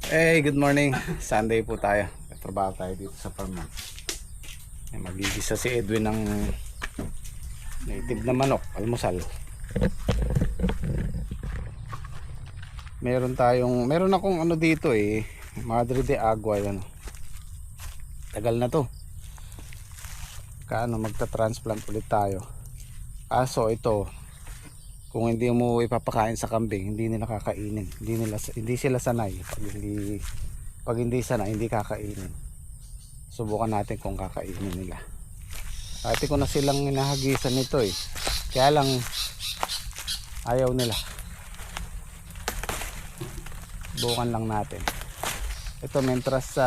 Hey, good morning. Sunday po tayo. Trabaho tayo dito sa farm. Magigisa si Edwin ng native na manok, almusal. Meron akong ano dito Madre de Agua yan. Tagal na to. Magta-transplant ulit tayo. Kaso ito, kung hindi mo ipapakain sa kambing, hindi nila kakainin. Hindi sila sanay. Pag hindi sanay, hindi kakainin. Subukan natin kung kakainin nila. Dati ko na silang hinahagisan nito Kaya lang ayaw nila. Subukan lang natin. Ito mentras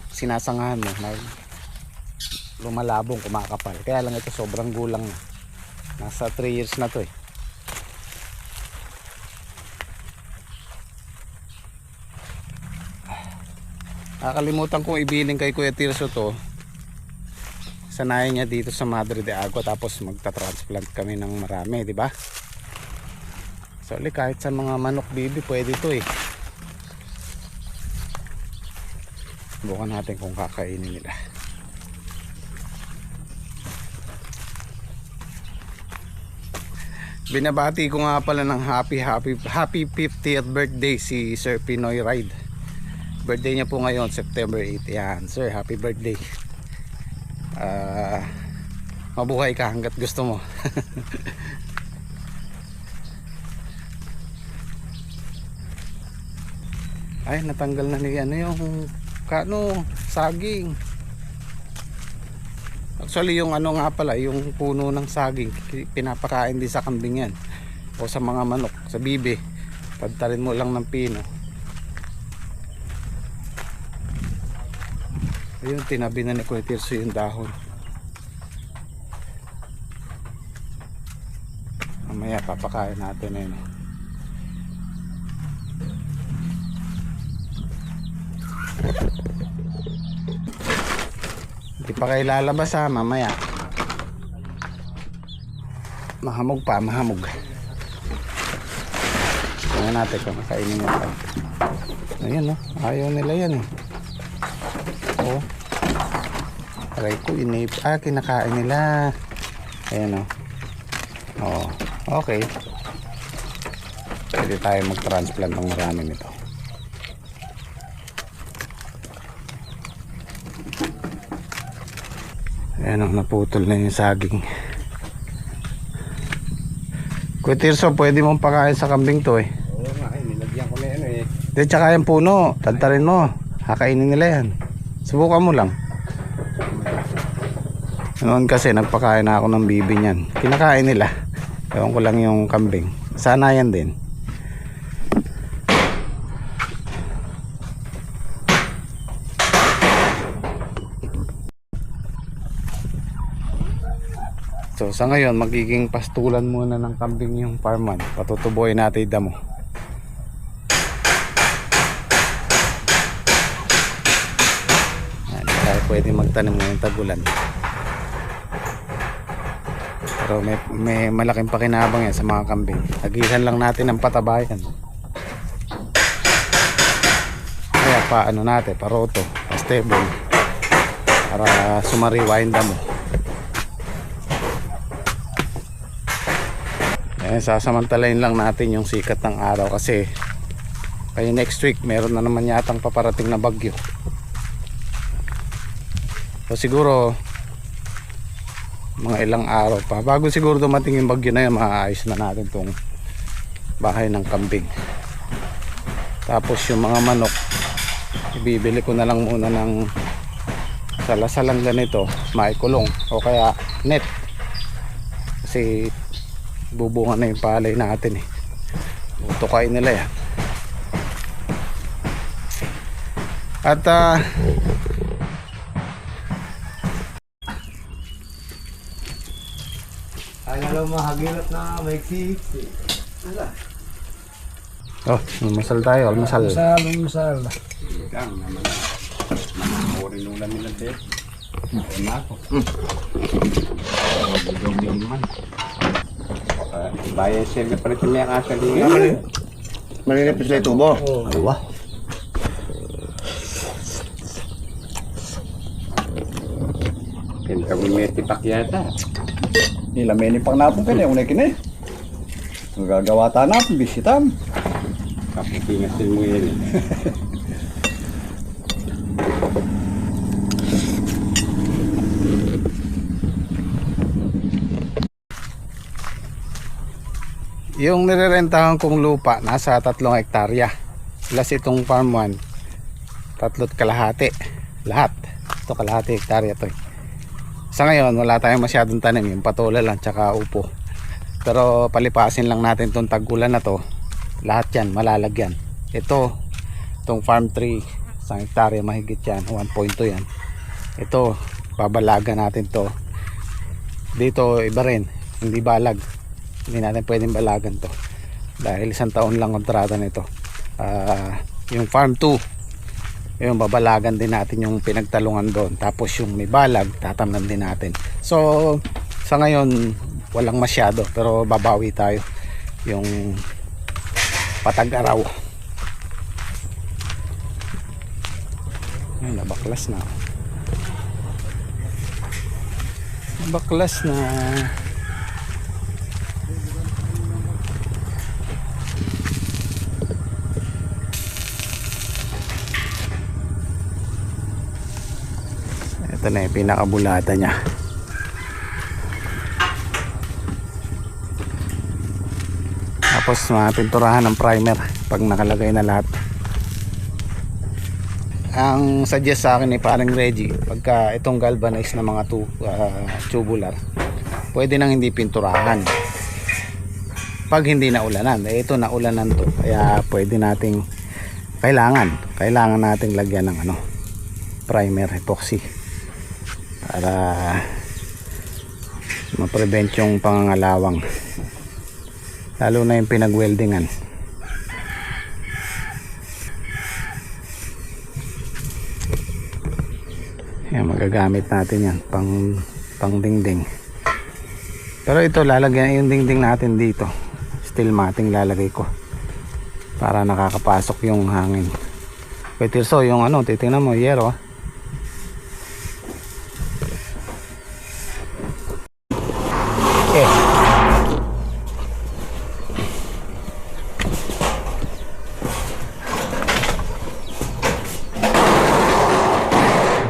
sinasangahan mo, lumalabong, kumakapal. Kaya lang ito sobrang gulang na. Nasa 3 years na to Nakalimutan kong ibiling kay Kuya Tirso to. Sanayin niya dito sa Madre de Agua, tapos magta-transplant kami ng marami, di ba? So, kahit sa mga manok bibi pwede to Subukan natin kung kakainin nila. Binabati ko nga pala ng happy 50th birthday si Sir Pinoy Ride. Birthday niya po ngayon, September 8. Yan, sir, happy birthday. Mabuhay ka hanggat gusto mo. Ay, natanggal na ni yung saging. Actually yung nga pala, yung puno ng saging pinapakain din sa kambing yan o sa mga manok, sa bibe. Pagtarin mo lang ng pino. Ayun, tinabi na ni Kuya Tirso yung dahon. Mamaya papakain natin Hindi pa kayo lalabas mamaya. Mahamog. Tingnan natin kung makainin nyo pa. Ayan ayaw nila yan Aray ko, kinakain nila. Ayan okay. Pwede tayo mag-transplant ng marami nito. Ayan naputol na yung saging. Kuya Tirso, pwede mong pakain sa kambing to Oo nga nilagyan ko na yan Di, tsaka yung puno, tantarin mo. Kakainin nila yan. Subukan mo lang. Noon kasi nagpakain na ako ng bibi niyan. Kinakain nila. Ewan ko lang yung kambing. Sana yan din. So sa ngayon magiging pastulan muna ng kambing yung farman. Patutubuhin natin yung damo. Hindi tayo pwede magtanim ngayong tagulan. Pero may malaking pakinabang yan sa mga kambing. Hagisan lang natin ang patabayan. Kaya natin, paroto, stable, para sumariwa yung damo. Sasamantalayin lang natin yung sikat ng araw kasi kaya next week meron na naman yatang paparating na bagyo. So siguro mga ilang araw pa bago siguro dumating yung bagyo na yan, maaayos na natin tong bahay ng kambing. Tapos yung mga manok, ibibili ko na lang muna ng salasalang ganito, maikulong o kaya net, kasi bubungan na yung palay natin utukain nila yan. At ayaw mahagilap na may siksi. almusal tayo, almusal. Igang naman rin ulan nila din. Ako. Bayan siya na pala ito may akasali. Malinipis na yung tubo. Awa. Akin kami may tipak yata. Nilameni pang napong kini, unay kini. Magagawa ta na, bisitam. Kaputingasin mo yun eh. Yung nirerentahan kong lupa nasa 3 hektarya. Plus itong farm 1, 3 kalahati. Lahat. Ito kalahati hektarya to. Sa ngayon wala tayong masyadong tanim, yung patola lang tsaka upo. Pero palipasin lang natin tong tag-ulan na to. Lahat yan malalagyan. Ito, itong farm 3, 1 hektarya mahigit yan, 1.2 yan. Ito, babalagan natin to. Dito iba rin, hindi balag. Hindi natin pwedeng balagan to dahil 1 taon lang kontrata nito. Yung farm 2, yung babalagan din natin yung pinagtalungan doon, tapos yung may balag tatamnan din natin. So sa ngayon walang masyado, pero babawi tayo yung patag-araw. Ay, nabaklas na, nabaklas na. Ito na yung pinakabulata niya. Tapos mapinturahan ng primer pag nakalagay na lahat. Ang suggest sa akin ni Paring Reggie, pagka itong galvanized na mga tubular, pwede nang hindi pinturahan pag hindi na ulanan. Ito na ulanan to, kaya pwede nating kailangan nating lagyan ng primer epoxy para ma-prevent yung pangangalawang, lalo na yung pinag-weldingan. Yan, magagamit natin yan pang dingding. Pero ito lalagyan yung dingding natin dito, steel matting lalagay ko para nakakapasok yung hangin. Pwede so yung titingnan mo, yero.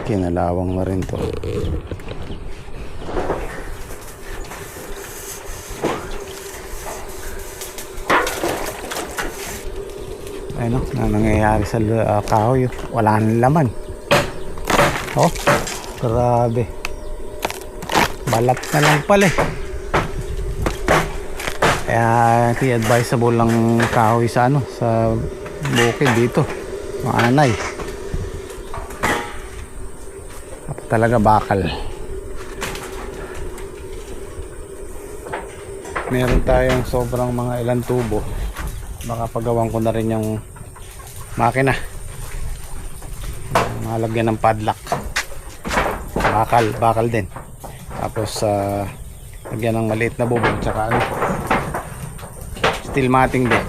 Kinalawang na rin to. Ayun na nangyayari sa kahoy. Wala nang laman. Oh, grabe. Balat na lang pala eh. Kaya hindi advisable lang kahoy sa sa bukid dito. Maanay. Talaga bakal. Meron tayong sobrang mga ilang tubo. Baka pagawan ko na rin yung makina. Malagyan ng padlock. Bakal din. Tapos lagyan ng maliit na bubong tsaka steel matting din.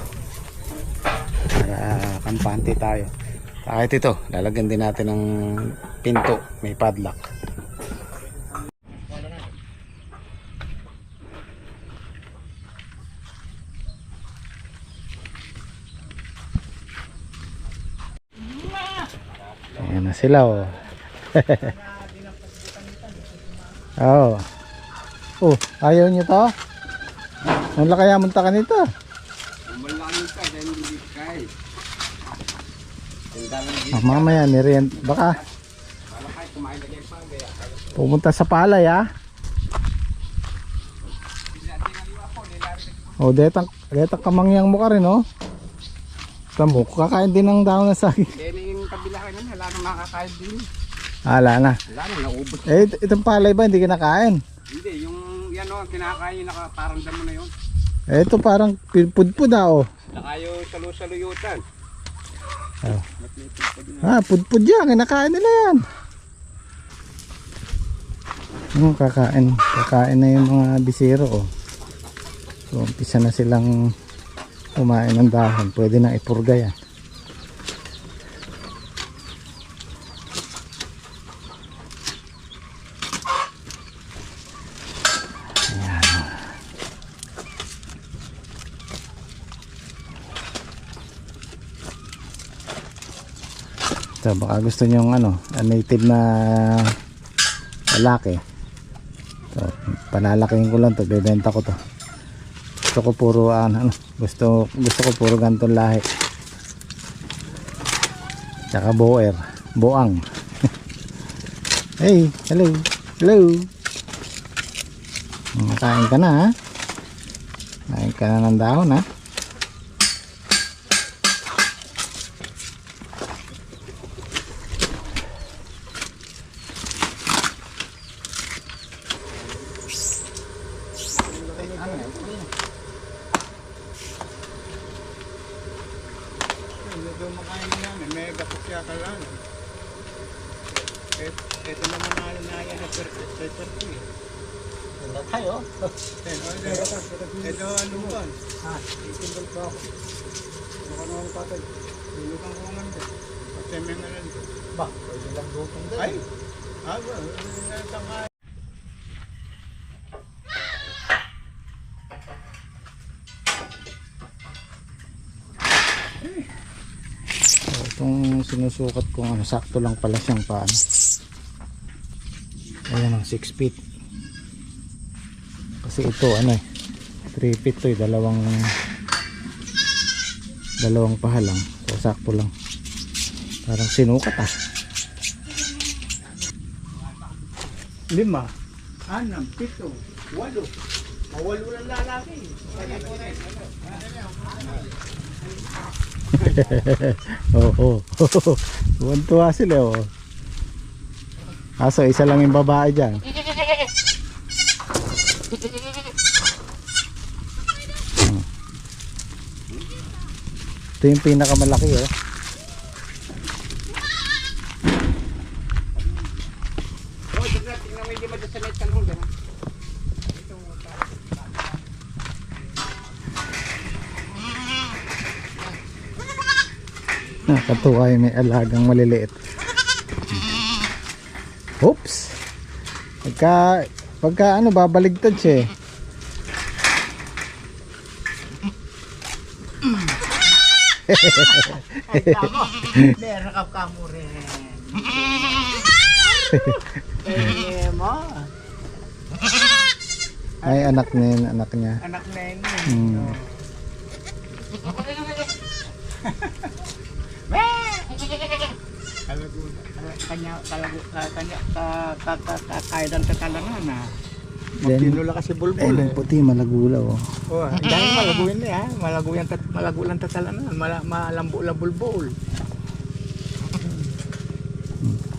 Para kampante tayo. Kahit ito, lalagyan din natin ng pinto, may padlock. Ayan na sila oh. Oh. Oh, ayaw nyo to? Wala kaya munta ka nito? Malangin ka dahil hindi kay. Mamaya nirent baka pumunta sa palay oh, detang kamangyang mo ka rin oh. Tamo, kakain din ng daon na saging. Yung kabila ka nun, wala nang makakain din. Wala na. Wala nang naubos. Itong palay ba hindi kinakain? Hindi, yung yan o, kinakain yung nakaparandam mo na yun. Ito parang pudpud oh. Nakayo salu-saluyutan. Pudpud yan, kinakain nila yan. Kakain na yung mga bisiro oh. So umpisa na silang kumain ng dahon, pwede na ipurga yan. Ito, baka gusto nyo ano, native na lalaki. Ito, panalakihin ko lang to, bebenta ko to. Gusto ko puro ano, gusto ko puro ganitong lahi. Tsaka boer, boang. Hey, hello. Hello. Kain ka na ha. Kain ka na ng dahon ha. Ito makain na namin, mega pusya ka lang. Ito naman na yan sa perti. Wala tayo. Ito ano ba? Itimbal pa ako. Baka naman patay. Lulukan ko nga nito. Kasi may nga nito. Ba, pwede lang lutong din. Ay! Ba? Tangka. Itong sinusukat ko ano, sakto lang pala siyang paano. Ayan ang 6 feet. Kasi ito ano eh 3 feet to eh, dalawang pahalang. So sakto lang. Parang sinukat ah. 5, 6, 7, 8. Mawalo lang lalaki. Oo. Tuwan-tuwa sila oh. Kaso isa lang yung babae dyan. Ito yung pinakamalaki oh. Tingnan mo hindi ba sa net kanong gano'n? Nakatuwa yung may alagang maliliit. Oops. Pagka ano babaligtad siya eh. Ay, tamo. Meron ka mo rin. Mo. Ay anak niya, anak niya. Anak na yun. Kaya dan sa talangan na. Magtinula kasi bulbul Yung eh. puti malagula oh. Oh, dahil malaguin na ha. Malagulan tatalanan. Malambo la bulbul.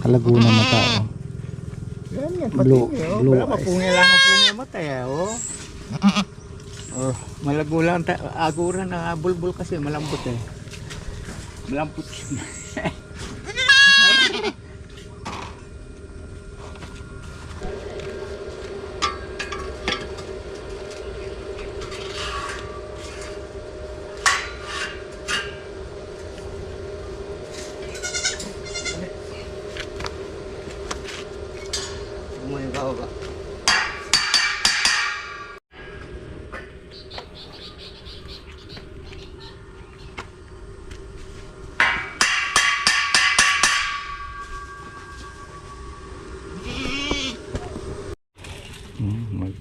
Kalaguna mata oh. Yan yan, Blue- pati oh. blue Wala eyes. mapungi lang mapungi mata eh. Oh. Oh, malagulan aguran na bulbul kasi malambot eh. Malambot. Umuwi ka ba?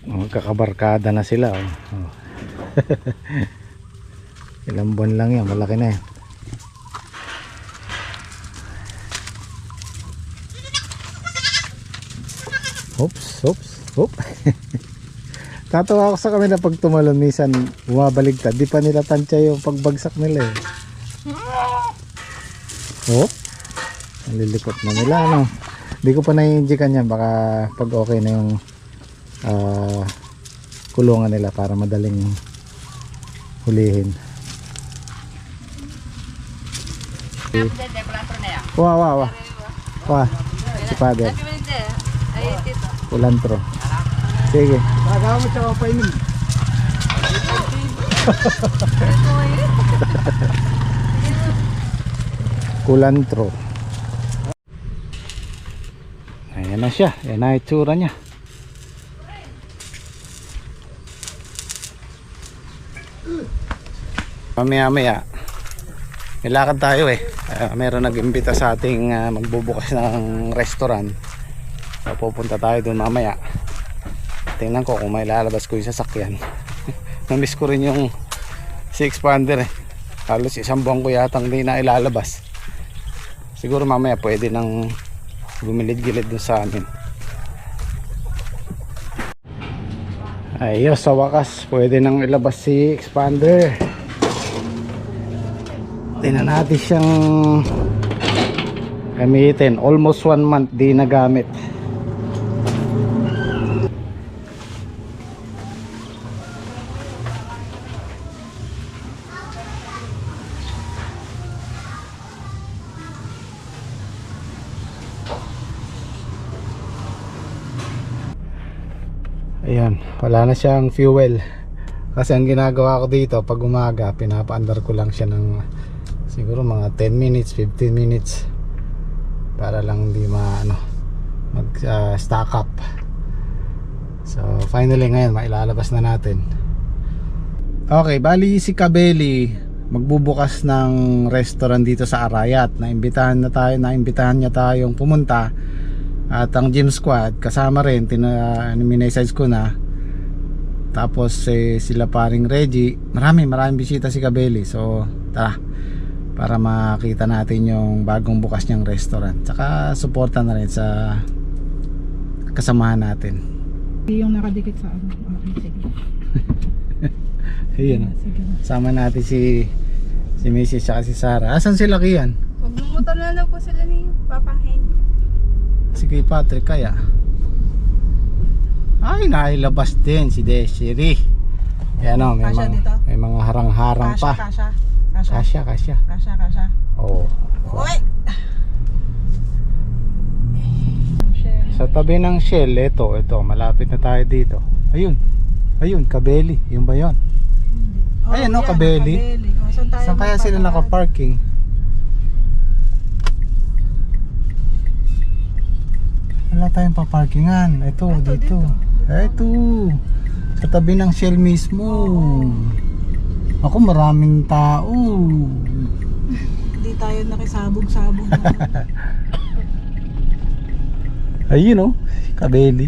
Magkakabarkada na sila oh. Oh. Ilang buwan lang yan, malaki na yan. Oops. Tatawa ako sa kanila pag tumalon, minsan bumabaligtad, di pa nila tansya yung pagbagsak nila eh. Oh, nalilikot na nila ano. Di ko pa nai-injikan yan, baka pag okay na yung kulungan nila para madaling hulihin. Wah. Si Father. Kulantro. Sige. Bagaw mo sa painin. Kulantro. Ayan na siya. Ayan na itsura niya. Mamaya may lakad tayo eh. Meron nag-imbita sa ating magbubukas ng restaurant. So, pupunta tayo doon mamaya. Tingnan ko kung may lalabas ko yung sasakyan. Namiss ko rin yung si expander eh. Halos isang buwan ko yatang hindi na ilalabas. Siguro mamaya pwede nang gumilid-gilid doon sa amin. Ayos, sa wakas pwede nang ilabas si expander. Tingnan natin siyang gamitin. Almost 1 month di nagamit. Ayan, wala na siyang fuel. Kasi ang ginagawa ko dito pag umaga, pinapaandar ko lang siya ng siguro mga 10 minutes, 15 minutes para lang hindi mag stock up. So finally ngayon mailalabas na natin. Okay, bali si Kabeli magbubukas ng restaurant dito sa Arayat. Naimbitahan niya tayong pumunta. At ang gym squad kasama rin, minessage ko na. Tapos sila paring Reggie, maraming bisita si Kabeli. So tara, para makita natin yung bagong bukas niyang restaurant. Tsaka suporta na rin sa kasamahan natin. Yung nakadikit sa ano. Okay, sige. Ayun, sama natin si Mrs. at si Sarah. Asan sila Kian? Magmumotor na daw po sila ni Papa Henry. Si kay Patrick kaya. Ay, nailabas din si Desiree. Ayan o, may mga harang-harang pa. Kasya. Oo. Uy! Sa tabi ng Shell, ito, malapit na tayo dito. Ayun, Kabeli. Yun ba yun? Ayan o, Kabeli. Saan kaya sila naka-parking? Wala tayong paparkingan. Ito, dito. Ito. Sa tabi ng Shell mismo. Ako, maraming tao. Hindi tayo nakisabog-sabog. Ayun o, Kabeli.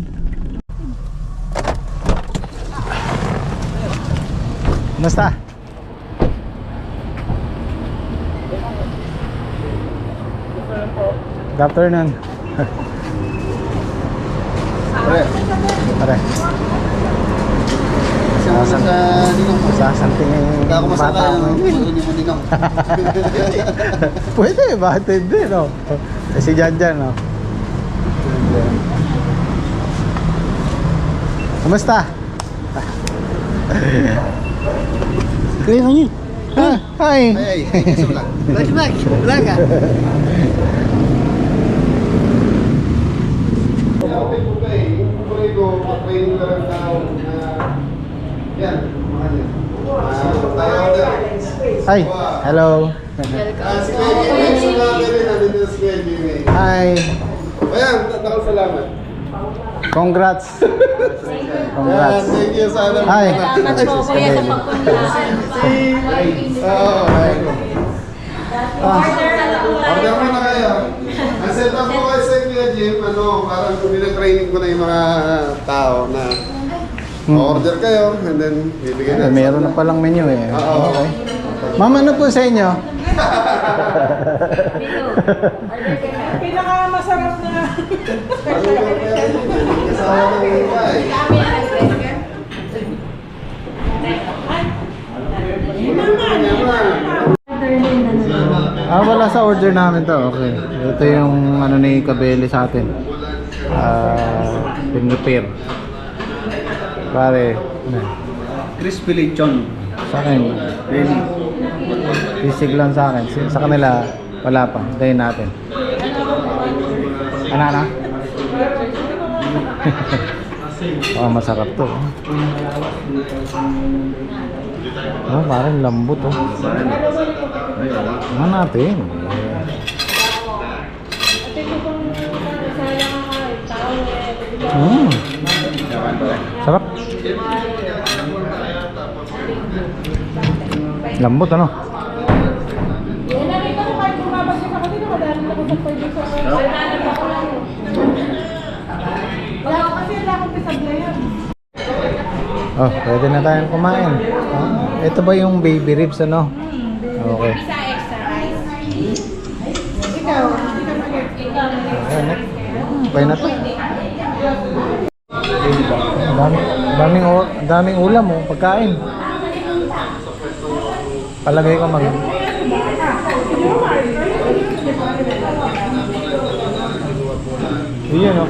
Basta. Good afternoon. Pare. Sasanting bata mo. Pwede, bakit hindi, no? Si Janjan, no? Kumusta? Kaya nga niyo. Hi. Flashback. Wala ka. Hi. Hello. Hi. Ayan, salamat. Congrats. Congrats. Thank you sa alam. Hi. Salamat po kuya sa pagpunta. Order mo na kayo. Set up po kayo sa Kuya Jim, parang training ko na yung mga tao na order kayo and then bibigyan natin. Meron na palang menu eh. Oo. Okay. Mama, ano po sa inyo? Pinakamasarap na. Kasama ng iba Wala sa order namin to. Okay. Ito yung ano ni Kabeli sa atin. Pin-repair. Pare. Crispy lechon. Sa akin. Really? Sisig lang sa akin. Sa kanila, wala pa. Dahin natin. Ano? Masarap to. Parang lambot oh. Ano natin? Sarap. Lambot ano? Oh, pwede na tayong kumain. Ito ba yung baby ribs, ano? Okay. Okay na to. Daming ulam oh, pagkain. Palagay ko mag... Iyan oh.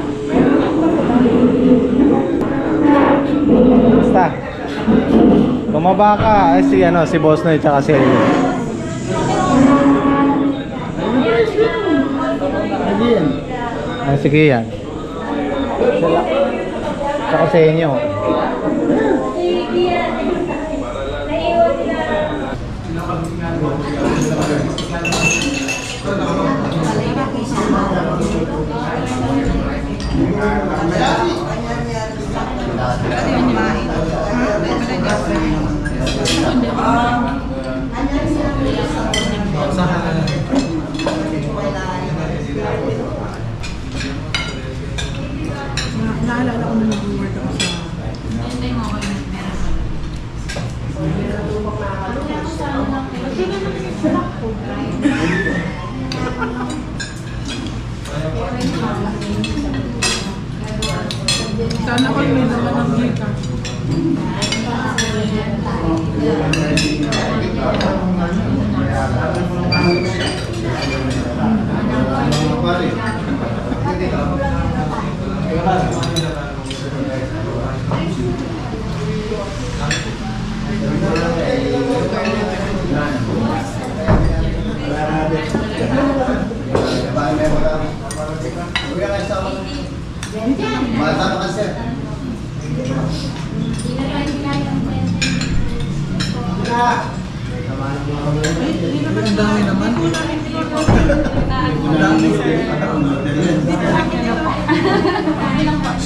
Basta. Bumaba ka. Ay, si Boss Noy tsaka si Elio. Ay, sige yan. Tsaka sa inyo. Naalala ko na nag-work ako sa... Sana ko may naman ang hika.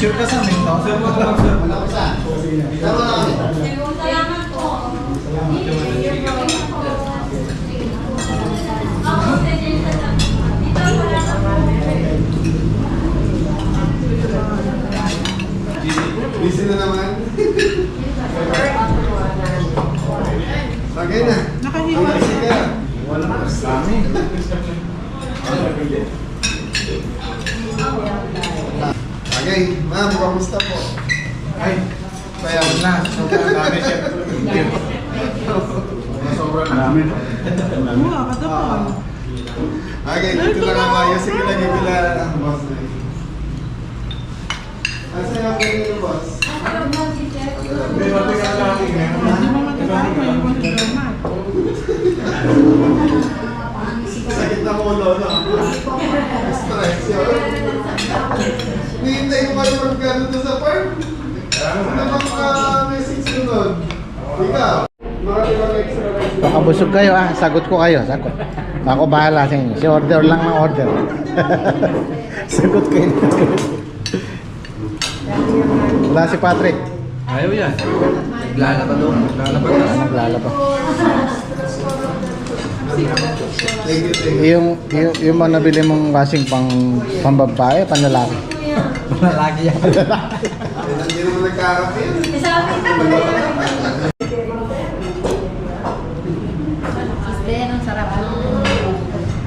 Sure ka sa amin, no? Sure mo lang, sir. Wala ko sa. Salamat po. Busy na naman. Sagay na. Nakahiwa. Sige. Wala na kami. Sagay. Ma'am, kamusta po? Ay, Kaya na. Sobrang dami, sir. Sobrang dami. Oo, katapon. Okay, dito lang ako. Ayusin ko lang yung pila. Boss. Asa yung pila yung boss? Hindi mo matatapos, may iwan ng gamat. Sakit na ulo, no? Stress yun. Nihintay ko kayo magkano doon sa farm. Ano bang message ko doon? Ikaw, makatibang extra rice. Baka busog kayo sagot ko kayo, sagot. Ako bahala sa inyo. Si order lang ng order. Sagot kayo. Wala si Patrick. Ayaw yan. Naglalaba doon. Naglalaba. Thank you. Yung mga nabili mong kasing pambabae, panlalaki. Malaki yan. Hindi naman nagkakarap yun.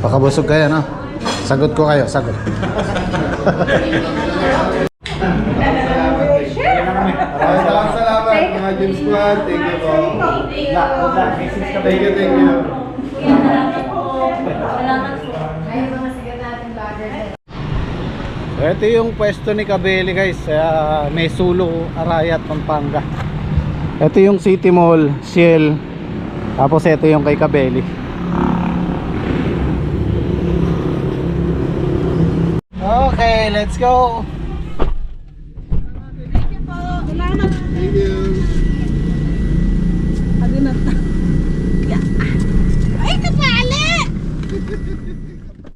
Baka busog kayo, no? Sagot ko kayo, sagot. Salamat mga Gym Squad. Thank you po. Thank you. Ito yung pwesto ni Kabeli guys, may Sulo, Arayat, Pampanga. Ito yung City Mall, Shell. Tapos ito yung kay Kabeli. Okay, let's go. Thank you. Ay, kapali!